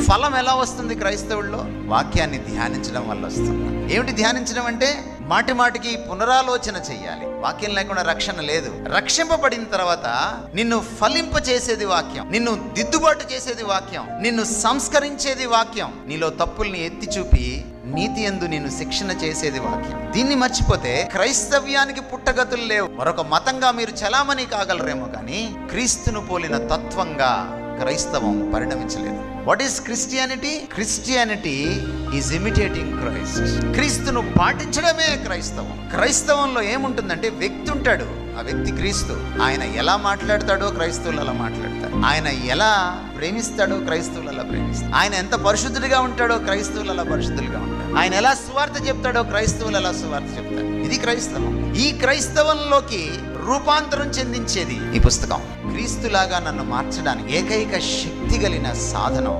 ఫలం ఎలా వస్తుంది క్రైస్తవుల్లో? వాక్యాన్ని ధ్యానించడం వల్ల వస్తుంది. ఏమిటి ధ్యానించడం అంటే? మాటి మాటికి పునరాలోచన చెయ్యాలి. వాక్యం లేకుండా రక్షణ లేదు. రక్షింపబడిన తర్వాత నిన్ను ఫలింప చేసేది వాక్యం, నిన్ను దిద్దుబాటు చేసేది వాక్యం, నిన్ను సంస్కరించేది వాక్యం, నీలో తప్పుల్ని ఎత్తి చూపి నీతి యందు నిన్ను శిక్షణ చేసేది వాక్యం. దీన్ని మర్చిపోతే క్రైస్తవ్యానికి పుట్టగతులు లేవు. మరొక మతంగా మీరు చలామణి కాగలరేమో కానీ క్రీస్తును పోలిన తత్వంగా క్రైస్తవం పరిణమించలేదు. What is Christianity? Christianity is imitating Christ. క్రీస్తును పాటించడమే క్రైస్తవం. క్రైస్తవంలో ఏముంటుందంటే వ్యక్తి ఉంటాడు, ఆ వ్యక్తి క్రీస్తు. ఆయన ఎలా మాట్లాడతాడో క్రైస్తవులు అలా మాట్లాడతారు. ఆయన ఎలా ప్రేమిస్తాడో క్రైస్తవులు అలా ప్రేమిస్తారు. ఆయన ఎంత పరిశుద్ధుడిగా ఉంటాడో క్రైస్తవులు అలా పరిశుద్ధులుగా ఉంటారు. ఆయన ఎలా సువార్త చెప్తాడో క్రైస్తవులు అలా సువార్త చెప్తారు. ఇది క్రైస్తవం. ఈ క్రైస్తవంలోకి రూపాంతరం చెందించేది ఈ పుస్తకం. క్రీస్తులాగా నన్ను మార్చడానికి ఏకైక శక్తి కలిగిన సాధనం